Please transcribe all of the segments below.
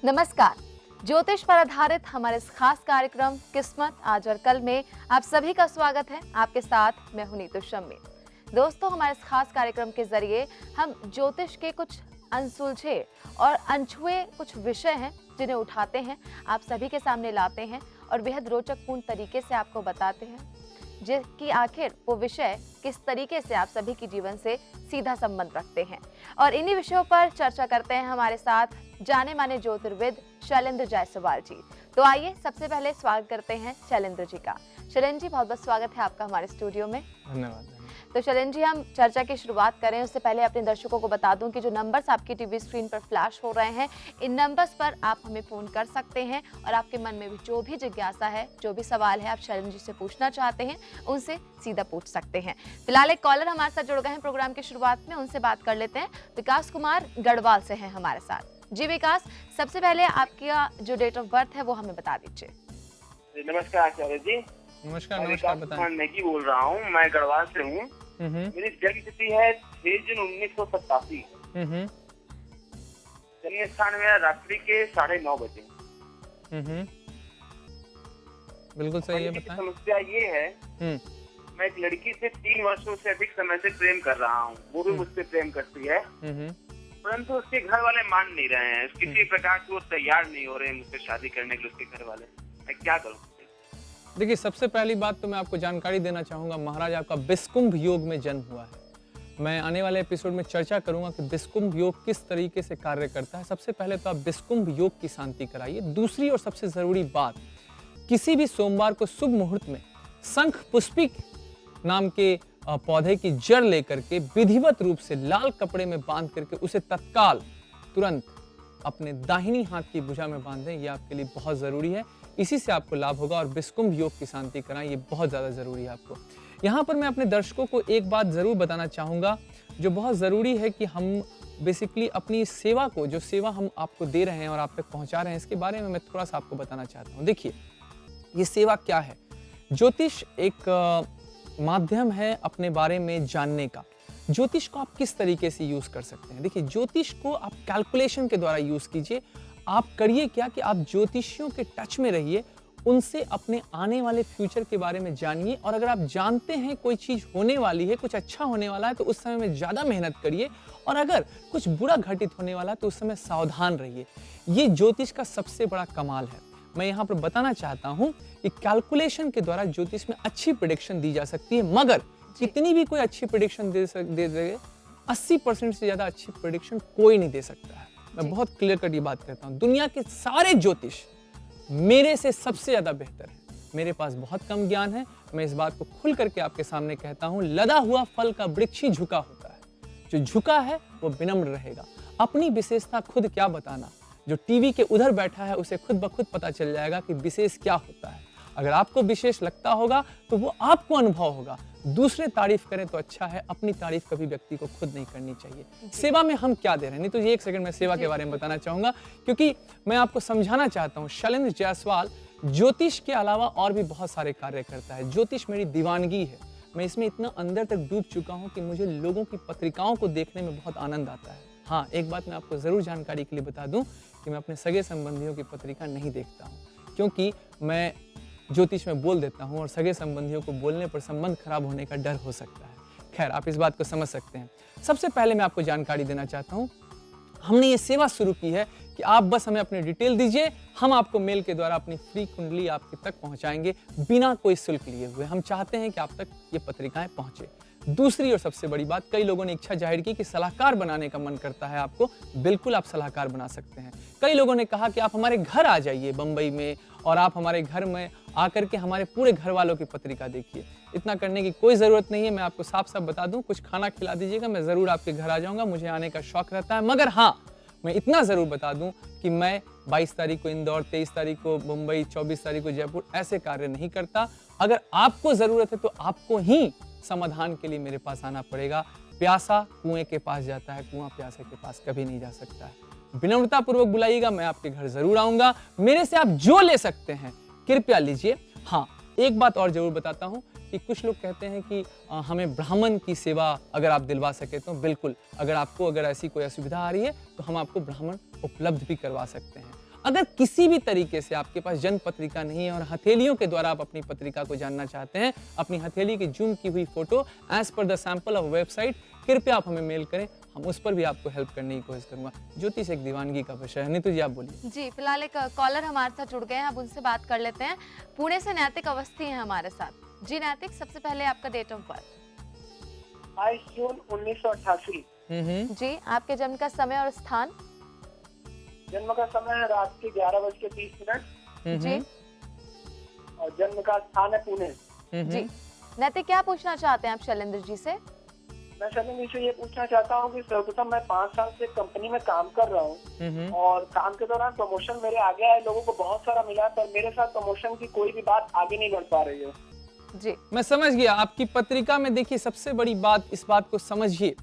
नमस्कार। ज्योतिष पर आधारित हमारे इस खास कार्यक्रम किस्मत आज और कल में आप सभी का स्वागत है। आपके साथ मैं हूं नीतू शम्मी। दोस्तों, हमारे इस खास कार्यक्रम के जरिए हम ज्योतिष के कुछ अनसुलझे और अनछुए कुछ विषय हैं जिन्हें उठाते हैं, आप सभी के सामने लाते हैं और बेहद रोचकपूर्ण तरीके से आपको बताते हैं जिसकी आखिर वो विषय किस तरीके से आप सभी के जीवन से सीधा संबंध रखते हैं। और इन्हीं विषयों पर चर्चा करते हैं हमारे साथ जाने माने ज्योतिर्विद शैलेंद्र जायसवाल जी। तो आइए सबसे पहले स्वागत करते हैं शैलेंद्र जी का। शैलेंद्र जी, बहुत बहुत स्वागत है आपका हमारे स्टूडियो में। धन्यवाद। तो शैलेंद्र जी, हम चर्चा की शुरुआत करें उससे पहले अपने दर्शकों को बता दूं कि जो नंबर्स आपकी टीवी स्क्रीन पर फ्लैश हो रहे हैं, इन नंबर्स पर आप हमें फोन कर सकते हैं और आपके मन में भी जो भी जिज्ञासा है, जो भी सवाल है आप शैलेंद्र जी से पूछना चाहते हैं, उनसे सीधा पूछ सकते हैं। फिलहाल एक कॉलर हमारे साथ जुड़ गए हैं प्रोग्राम की शुरुआत में, उनसे बात कर लेते हैं। विकास कुमार गढ़वाल से हैं हमारे साथ। जी विकास, सबसे पहले आपका जो डेट ऑफ बर्थ है वो हमें बता दीजिए। नमस्कार आचार्य जी। नमस्कार। बताएं। नेगी बोल रहा हूँ, मैं गढ़वाल से हूँ। मेरी जन्म तिथि है 6 जून 1987। जन्म स्थान मेरा रात्रि के 9:30 बजे। बिल्कुल सही है, बताएं। समस्या ये है, मैं एक लड़की से 3 वर्षों से अधिक समय से प्रेम कर रहा हूँ। वो भी मुझसे प्रेम करती है, परंतु उसके घर वाले मान नहीं रहे हैं। किसी प्रकार से वो तैयार नहीं हो रहे हैं मुझसे शादी करने के लिए। उसके घर वाले, मैं क्या करूँ? देखिए, सबसे पहली बात तो मैं आपको जानकारी देना चाहूंगा, महाराज आपका बिस्कुंभ योग में जन्म हुआ है। मैं आने वाले एपिसोड में चर्चा करूंगा कि बिस्कुंभ योग किस तरीके से कार्य करता है। सबसे पहले तो आप बिस्कुंभ योग की शांति कराइए। दूसरी और सबसे जरूरी बात, किसी भी सोमवार को शुभ मुहूर्त में शंख पुष्पिक नाम के पौधे की जड़ लेकर के विधिवत रूप से लाल कपड़े में बांध करके उसे तत्काल तुरंत अपने दाहिनी हाथ की भुजा में बांध दें। यह आपके लिए बहुत जरूरी है, इसी से आपको लाभ होगा। और बिस्कुंभ योग की शांति कराएं, ये बहुत ज्यादा जरूरी है आपको। यहाँ पर मैं अपने दर्शकों को एक बात जरूर बताना चाहूंगा जो बहुत जरूरी है कि हम बेसिकली अपनी सेवा को, जो सेवा हम आपको दे रहे हैं और आप तक पहुंचा रहे हैं, इसके बारे में मैं थोड़ा सा आपको बताना चाहता हूँ। देखिए, ये सेवा क्या है। ज्योतिष एक माध्यम है अपने बारे में जानने का। ज्योतिष को आप किस तरीके से यूज कर सकते हैं। देखिए, ज्योतिष को आप कैलकुलेशन के द्वारा यूज कीजिए। आप करिए क्या कि आप ज्योतिषियों के टच में रहिए, उनसे अपने आने वाले फ्यूचर के बारे में जानिए। और अगर आप जानते हैं कोई चीज होने वाली है, कुछ अच्छा होने वाला है, तो उस समय में ज्यादा मेहनत करिए। और अगर कुछ बुरा घटित होने वाला है तो उस समय सावधान रहिए। ये ज्योतिष का सबसे बड़ा कमाल है। मैं यहाँ पर बताना चाहता हूँ कि कैलकुलेशन के द्वारा ज्योतिष में अच्छी प्रेडिक्शन दी जा सकती है, मगर कितनी भी कोई अच्छी प्रेडिक्शन दे दे 80% से ज्यादा अच्छी प्रेडिक्शन कोई नहीं दे सकता है। मैं बहुत क्लियर कट ये बात करता हूँ। दुनिया के सारे ज्योतिष मेरे से सबसे ज्यादा बेहतर है। मेरे पास बहुत कम ज्ञान है, मैं इस बात को खुल करके आपके सामने कहता हूँ। लदा हुआ फल का वृक्ष ही झुका होता है। जो झुका है वो विनम्र रहेगा। अपनी विशेषता खुद क्या बताना, जो टीवी के उधर बैठा है उसे खुद ब खुद पता चल जाएगा कि विशेष क्या होता है। अगर आपको विशेष लगता होगा तो वो आपको अनुभव होगा। दूसरे तारीफ करें तो अच्छा है, अपनी तारीफ कभी व्यक्ति को खुद नहीं करनी चाहिए। सेवा में हम क्या दे रहे हैं, नहीं तो ये एक सेकंड में सेवा के बारे में बताना चाहूंगा, क्योंकि मैं आपको समझाना चाहता हूँ। शैलेंद्र जायसवाल ज्योतिष के अलावा और भी बहुत सारे कार्य करता है। ज्योतिष मेरी दीवानगी है। मैं इसमें इतना अंदर तक डूब चुका हूँ कि मुझे लोगों की पत्रिकाओं को देखने में बहुत आनंद आता है। हाँ, एक बात मैं आपको जरूर जानकारी के लिए बता दूं कि मैं अपने सगे संबंधियों की पत्रिका नहीं देखता हूँ, क्योंकि मैं ज्योतिष में बोल देता हूँ और सगे संबंधियों को बोलने पर संबंध खराब होने का डर हो सकता है। खैर, आप इस बात को समझ सकते हैं। सबसे पहले मैं आपको जानकारी देना चाहता हूँ, हमने ये सेवा शुरू की है कि आप बस हमें अपनी डिटेल दीजिए, हम आपको मेल के द्वारा अपनी फ्री कुंडली आपके तक पहुंचाएंगे बिना कोई शुल्क लिए हुए। हम चाहते हैं कि आप तक ये पत्रिकाएं पहुंचे। दूसरी और सबसे बड़ी बात, कई लोगों ने इच्छा जाहिर की कि सलाहकार बनाने का मन करता है आपको। बिल्कुल आप सलाहकार बना सकते हैं। कई लोगों ने कहा कि आप हमारे घर आ जाइए बंबई में और आप हमारे घर में आकर के हमारे पूरे घर वालों की पत्रिका देखिए। इतना करने की कोई ज़रूरत नहीं है। मैं आपको साफ साफ बता दूं, कुछ खाना खिला दीजिएगा, मैं ज़रूर आपके घर आ जाऊंगा। मुझे आने का शौक रहता है। मगर हाँ, मैं इतना ज़रूर बता दूं कि मैं 22 तारीख को इंदौर, 23 तारीख को मुंबई, 24 तारीख को जयपुर ऐसे कार्य नहीं करता। अगर आपको ज़रूरत है तो आपको ही समाधान के लिए मेरे पास आना पड़ेगा। प्यासा कुएं के पास जाता है, कुआं प्यासे के पास कभी नहीं जा सकता है। विनम्रता पूर्वक बुलाइएगा, मैं आपके घर जरूर आऊंगा। मेरे से आप जो ले सकते हैं कृपया लीजिए। हाँ, एक बात और जरूर बताता हूँ कि कुछ लोग कहते हैं कि हमें ब्राह्मण की सेवा अगर आप दिलवा सके तो बिल्कुल, अगर ऐसी कोई असुविधा आ रही है तो हम आपको ब्राह्मण उपलब्ध भी करवा सकते हैं। अगर किसी भी तरीके से आपके पास जन्म पत्रिका नहीं है और हथेलियों के द्वारा आप अपनी पत्रिका को जानना चाहते हैं, अपनी हथेली की जूम की हुई photo as per the sample of website, कृपया आप हमें मेल करें, हम उस पर भी आपको हेल्प करने की कोशिश करूंगा। ज्योतिष एक दीवानगी का विषय है। नीतू जी आप बोलिए। जी, फिलहाल एक कॉलर हमारे साथ जुड़ गए हैं, अब उनसे बात कर लेते हैं। पुणे से नैतिक अवस्थी हैं हमारे साथ। जी नैतिक, सबसे पहले आपका डेट ऑफ बर्थ। 22 जून 1988। जी, आपके जन्म का समय और स्थान। जन्म का समय है रात के 11:30। जी और जन्म का स्थान है पुणे। जी, नैतिक क्या पूछना चाहते हैं आप शैलेंद्र जी से? मैं शैलेंद्र जी से ये पूछना चाहता हूँ कि सर्वप्रथम मैं 5 साल से कंपनी में काम कर रहा हूँ और काम के दौरान प्रमोशन मेरे आ गया है, लोगों को बहुत सारा मिला है, पर मेरे साथ प्रमोशन की कोई भी बात आगे नहीं बढ़ पा रही है। जी, मैं समझ गया आपकी पत्रिका में। देखिए सबसे बड़ी बात, इस बात को समझिए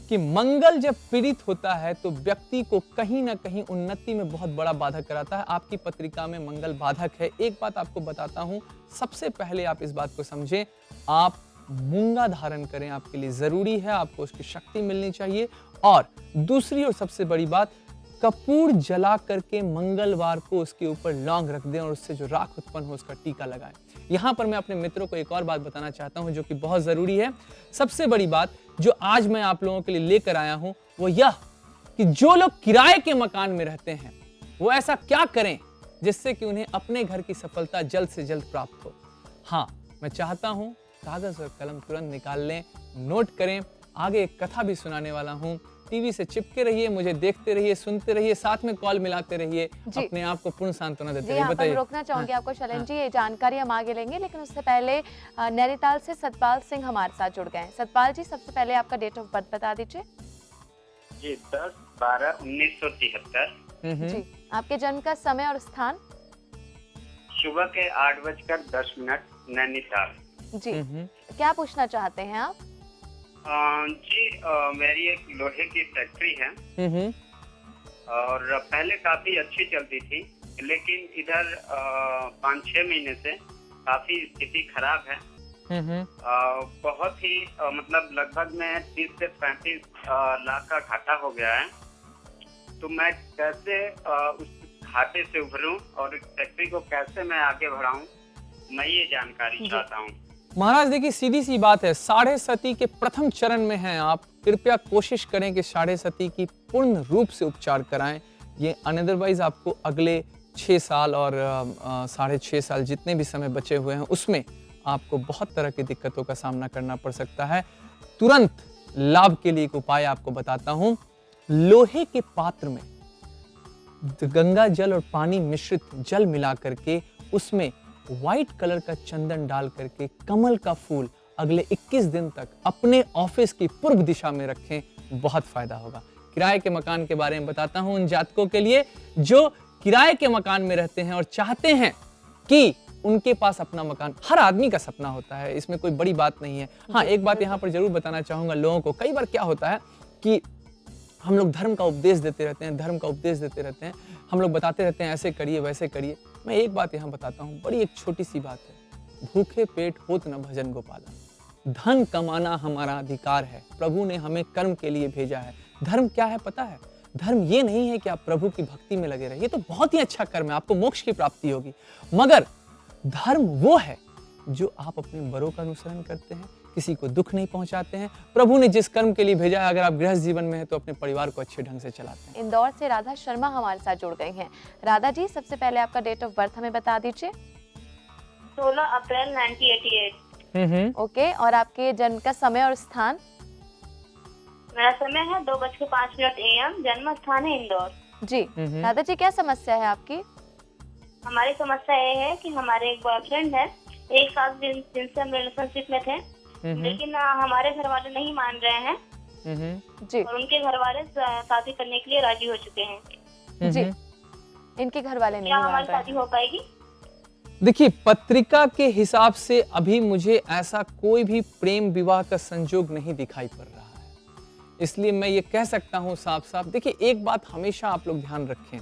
कि मंगल जब पीड़ित होता है तो व्यक्ति को कहीं ना कहीं उन्नति में बहुत बड़ा बाधक कराता है। आपकी पत्रिका में मंगल बाधक है। एक बात आपको बताता हूं, सबसे पहले आप इस बात को समझें, आप मूंगा धारण करें, आपके लिए जरूरी है, आपको उसकी शक्ति मिलनी चाहिए। और दूसरी और सबसे बड़ी बात, कपूर जला करके मंगलवार को उसके ऊपर लौंग रख दें और उससे जो राख उत्पन्न हो उसका टीका लगाएं। यहाँ पर मैं अपने मित्रों को एक और बात बताना चाहता हूँ जो कि बहुत जरूरी है। सबसे बड़ी बात जो आज मैं आप लोगों के लिए लेकर आया हूँ वो यह कि जो लोग किराए के मकान में रहते हैं वो ऐसा क्या करें जिससे कि उन्हें अपने घर की सफलता जल्द से जल्द प्राप्त हो। हाँ, मैं चाहता हूँ कागज और कलम तुरंत निकाल लें, नोट करें। आगे एक कथा भी सुनाने वाला हूँ। टीवी से चिपके रहिए, मुझे देखते रहिए, सुनते रहिए, साथ में कॉल मिलाते रहिए, अपने आप को पूर्ण सांत्वना देते रहिए। बताइए। रोकना चाहूंगी आपको शैलेंद्र जी, ये जानकारी हम आगे लेंगे, लेकिन उससे पहले नैनीताल से सतपाल सिंह हमारे साथ जुड़ गए हैं। सतपाल जी, सबसे पहले आपका डेट ऑफ बर्थ बता दीजिए। जी 10/12/1973। जी, आपके जन्म का समय और स्थान। सुबह के 8:10 नैनीताल। जी, क्या पूछना चाहते हैं आप? जी मेरी एक लोहे की फैक्ट्री है और पहले काफी अच्छी चलती थी, लेकिन इधर 5-6 महीने से काफी स्थिति खराब है। बहुत ही मतलब लगभग में 30 से 35 लाख का घाटा हो गया है। तो मैं कैसे उस घाटे से उभरूं और इस फैक्ट्री को कैसे मैं आगे बढ़ाऊं, मैं ये जानकारी चाहता हूं। महाराज देखिए, सीधी सी बात है, साढ़े सती के प्रथम चरण में हैं आप। कृपया कोशिश करें कि साढ़े सती की पूर्ण रूप से उपचार कराएं। ये अनदरवाइज आपको अगले 6 साल और 6.5 साल जितने भी समय बचे हुए हैं उसमें आपको बहुत तरह की दिक्कतों का सामना करना पड़ सकता है। तुरंत लाभ के लिए एक उपाय आपको बताता हूं। लोहे के पात्र में गंगा जल और पानी मिश्रित जल मिला करके उसमें व्हाइट कलर का चंदन डाल करके कमल का फूल अगले 21 दिन तक अपने ऑफिस की पूर्व दिशा में रखें, बहुत फायदा होगा। किराए के मकान के बारे में बताता हूं उन जातकों के लिए जो किराए के मकान में रहते हैं और चाहते हैं कि उनके पास अपना मकान। हर आदमी का सपना होता है, इसमें कोई बड़ी बात नहीं है। हाँ, एक बात यहाँ पर जरूर बताना चाहूंगा लोगों को, कई बार क्या होता है कि हम लोग धर्म का उपदेश देते रहते हैं, हम लोग बताते रहते हैं ऐसे करिए वैसे करिए। मैं एक बात यहाँ बताता हूँ, बड़ी एक छोटी सी बात है, भूखे पेट होत न भजन गोपाला। धन कमाना हमारा अधिकार है, प्रभु ने हमें कर्म के लिए भेजा है। धर्म क्या है पता है? धर्म ये नहीं है कि आप प्रभु की भक्ति में लगे रहे, ये तो बहुत ही अच्छा कर्म है, आपको मोक्ष की प्राप्ति होगी। मगर धर्म वो है जो आप अपने बड़ों का अनुसरण करते हैं, किसी को दुख नहीं पहुंचाते हैं। प्रभु ने जिस कर्म के लिए भेजा है, अगर आप गृहस्थ जीवन में हैं तो अपने परिवार को अच्छे ढंग से चलाते हैं। इंदौर से राधा शर्मा हमारे साथ जुड़ गई हैं। राधा जी, सबसे पहले आपका डेट ऑफ बर्थ हमें बता दीजिए। 16 अप्रैल 1988। ओके, और आपके जन्म का समय और स्थान। मेरा समय है 2:05 AM, जन्म स्थान है इंदौर। जी, राधा जी क्या समस्या है आपकी? हमारी समस्या ये है कि हमारे एक बॉयफ्रेंड है, 1 साल जिनसे हम रिलेशनशिप में थे, लेकिन हमारे घर वाले नहीं मान रहे हैं जी, और उनके घर वाले शादी करने के लिए राजी हो चुके हैं। जी, इनके घर वाले नहीं क्या मान हमारी रहे शादी हो पाएगी? देखिए, पत्रिका के हिसाब से अभी मुझे ऐसा कोई भी प्रेम विवाह का संजोग नहीं दिखाई पड़ रहा है, इसलिए मैं ये कह सकता हूँ साफ साफ। देखिए, एक बात हमेशा आप लोग ध्यान रखें,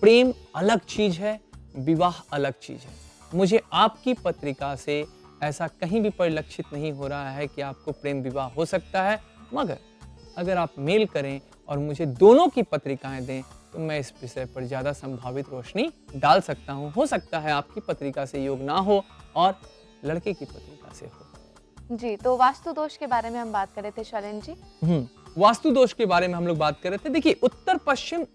प्रेम अलग चीज है, विवाह अलग चीज है। मुझे आपकी पत्रिका से ऐसा कहीं भी परिलक्षित नहीं हो रहा है कि आपको प्रेम विवाह हो सकता है, मगर अगर आप मेल करें और मुझे दोनों की पत्रिकाएं दें तो मैं इस विषय पर ज़्यादा संभावित रोशनी डाल सकता हूँ। हो सकता है आपकी पत्रिका से योग ना हो और लड़के की पत्रिका से हो। जी, तो वास्तु दोष के बारे में हम बात कर रहे थे शैलेंद्र जी। वास्तु दोष के बारे में हम लोग बात कर रहे थे। देखिए, उत्तर पश्चिम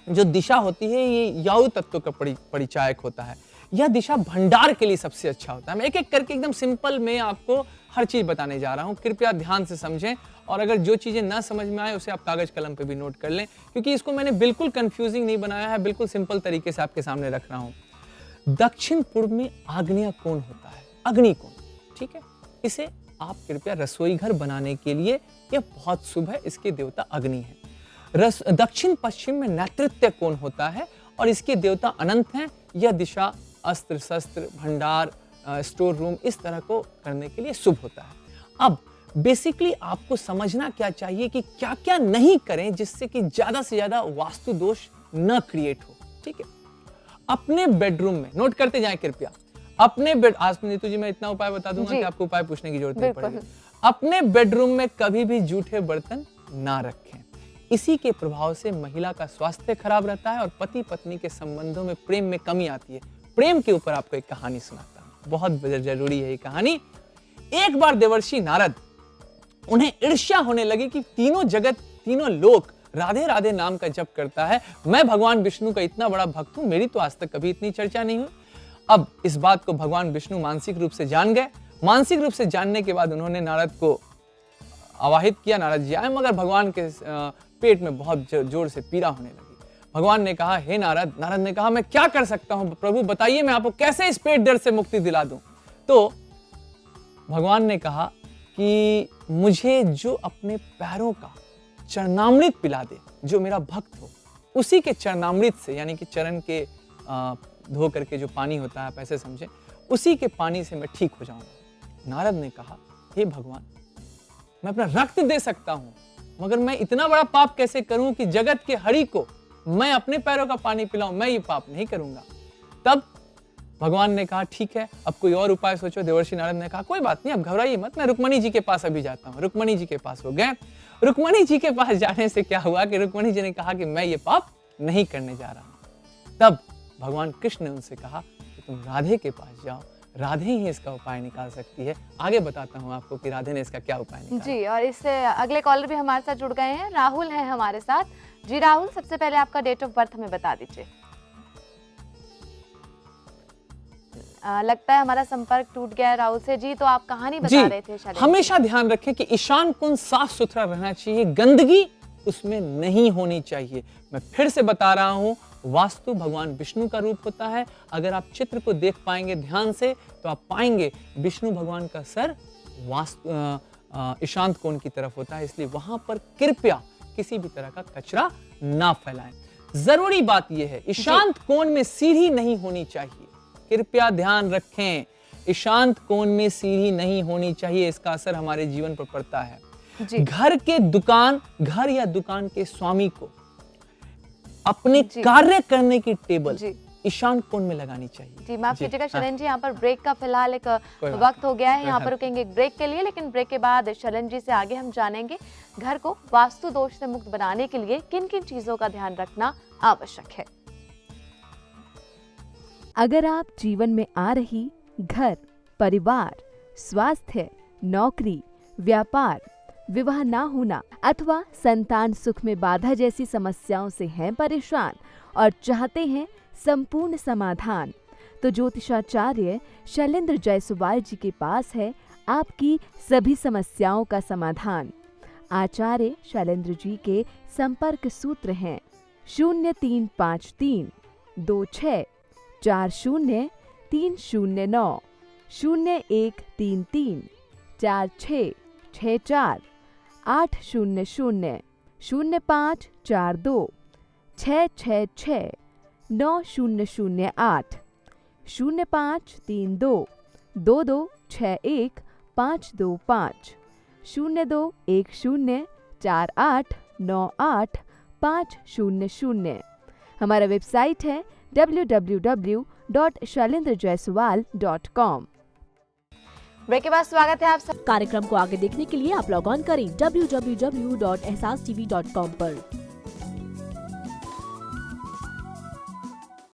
जो दिशा होती है ये यायु तत्व का परिचायक होता है। यह दिशा भंडार के लिए सबसे अच्छा होता है। मैं एक एक करके एकदम सिंपल में आपको हर चीज बताने जा रहा हूँ, कृपया ध्यान से समझें। और अगर जो चीजें ना समझ में आए उसे आप कागज कलम पे भी नोट कर लें, क्योंकि इसको मैंने बिल्कुल कंफ्यूजिंग नहीं बनाया है, बिल्कुल सिंपल तरीके से आपके सामने रख रहा हूँ। दक्षिण पूर्व में आग्नेय कोण होता है, अग्नि कोण, ठीक है। इसे आप कृपया रसोई घर बनाने के लिए यह बहुत शुभ है, इसके देवता अग्नि है। दक्षिण पश्चिम में नेतृत्व कोण होता है और इसके देवता अनंत हैं। यह दिशा अस्त्र शस्त्र भंडार स्टोर रूम इस तरह को करने के लिए शुभ होता है। अब बेसिकली आपको समझना क्या चाहिए कि क्या क्या नहीं करें जिससे कि ज्यादा से ज्यादा वास्तु दोष न क्रिएट हो, ठीक है। अपने बेडरूम में नोट करते जाएं कृपया। अपने बेड आज नीतू जी मैं इतना उपाय बता दूंगा कि आपको उपाय पूछने की जरूरत नहीं पड़ेगी। अपने बेडरूम में कभी भी जूठे बर्तन ना रखें। इसी के प्रभाव से महिला का स्वास्थ्य खराब रहता है और पति पत्नी के संबंधों में प्रेम में कमी आती है। प्रेम के ऊपर आपको एक कहानी सुनाता हूं, बहुत जरूरी है ये कहानी। एक बार देवर्षि नारद, उन्हें ईर्ष्या होने लगी कि तीनों जगत तीनों लोक राधे राधे नाम का जप करता है, मैं भगवान विष्णु का इतना बड़ा भक्त हूं, मेरी तो आज तक कभी इतनी चर्चा नहीं हुई। अब इस बात को भगवान विष्णु मानसिक रूप से जान गए। मानसिक रूप से जानने के बाद उन्होंने नारद को आवाहित किया, नारद जी आए, मगर भगवान के पेट में बहुत जोर से पीड़ा होने लगी। भगवान ने कहा, हे नारद। नारद ने कहा, मैं क्या कर सकता हूं प्रभु, बताइए, मैं आपको कैसे इस पेट दर्द से मुक्ति दिला दूं। तो भगवान ने कहा कि मुझे जो अपने पैरों का चरणामृत पिला दे, जो मेरा भक्त हो, उसी के चरणामृत से, यानी कि चरण के धो करके जो पानी होता है, आप ऐसे समझें, उसी के पानी से मैं ठीक हो जाऊंगा। नारद ने कहा, हे भगवान, मैं अपना रक्त दे सकता हूं, मगर मैं इतना बड़ा पाप कैसे करूं कि जगत के हरि को मैं अपने पैरों का पानी पिलाऊं, मैं ये पाप नहीं करूंगा। तब भगवान ने कहा, ठीक है, अब कोई और उपाय सोचो। देवर्षि नारद ने कहा, कोई बात नहीं, अब घबराइए मत, मैं रुक्मणी जी के पास अभी जाता हूँ। रुक्मणी जी के पास हो गए। रुक्मणी जी के पास जाने से क्या हुआ कि रुक्मणी जी ने कहा कि मैं ये पाप नहीं करने जा रहा हूँ। तब भगवान कृष्ण ने उनसे कहा कि तुम राधे के पास जाओ, राधे ही इसका उपाय निकाल सकती है। आगे बताता हूँ आपको कि राधे ने इसका क्या उपाय निकाला। जी, और इससे अगले कॉलर भी हमारे साथ जुड़ गए हैं, राहुल हैं हमारे साथ। जी राहुल, सबसे पहले आपका डेट ऑफ बर्थ हमें बता दीजिए। लगता है हमारा संपर्क टूट गया है राहुल से। जी, तो आप कहानी बता रहे थे शैलेंद्र। हमेशा ध्यान रखें कि ईशान कोण साफ सुथरा रहना चाहिए, गंदगी उसमें नहीं होनी चाहिए। मैं फिर से बता रहा हूं, वास्तु भगवान विष्णु का रूप होता है। अगर आप चित्र को देख पाएंगे ध्यान से तो आप पाएंगे विष्णु भगवान का सर वास्तु ईशांत कोण की तरफ होता है, इसलिए वहां पर कृपया किसी भी तरह का कचरा ना फैलाएं। जरूरी बात यह है, ईशांत कोण में सीढ़ी नहीं होनी चाहिए। कृपया ध्यान रखें, ईशांत कोण में सीढ़ी नहीं होनी चाहिए, इसका असर हमारे जीवन पर पड़ता है। घर या दुकान के स्वामी को अपने कार्य करने की टेबल ईशान कोण में लगानी चाहिए। जी, माफ कीजिएगा शैलेंद्र जी, यहाँ पर ब्रेक का फिलहाल एक वक्त हो गया है, यहाँ पर रुकेंगे एक ब्रेक के लिए, लेकिन ब्रेक के बाद शैलेंद्र जी से आगे हम जानेंगे घर को वास्तु दोष से मुक्त बनाने के लिए किन किन चीजों का ध्यान रखना आवश्यक है। अगर आप जीवन में आ रही घर, परिवार, स्वास्थ्य, नौकरी, व्यापार, विवाह ना होना अथवा संतान सुख में बाधा जैसी समस्याओं से हैं परेशान और चाहते हैं संपूर्ण समाधान, तो ज्योतिषाचार्य शैलेंद्र जायसवाल जी के पास है आपकी सभी समस्याओं का समाधान। आचार्य शैलेंद्र जी के संपर्क सूत्र हैं 0353 26 40 309 0133 46 64 800 0542 666 9008 0532 2261 525 0210 48 98 500। हमारा वेबसाइट है www.shailendrajaiswal.com। ब्रेक के बाद स्वागत है आप सब। कार्यक्रम को आगे देखने के लिए आप लॉग ऑन करें www.ehsastv.com पर।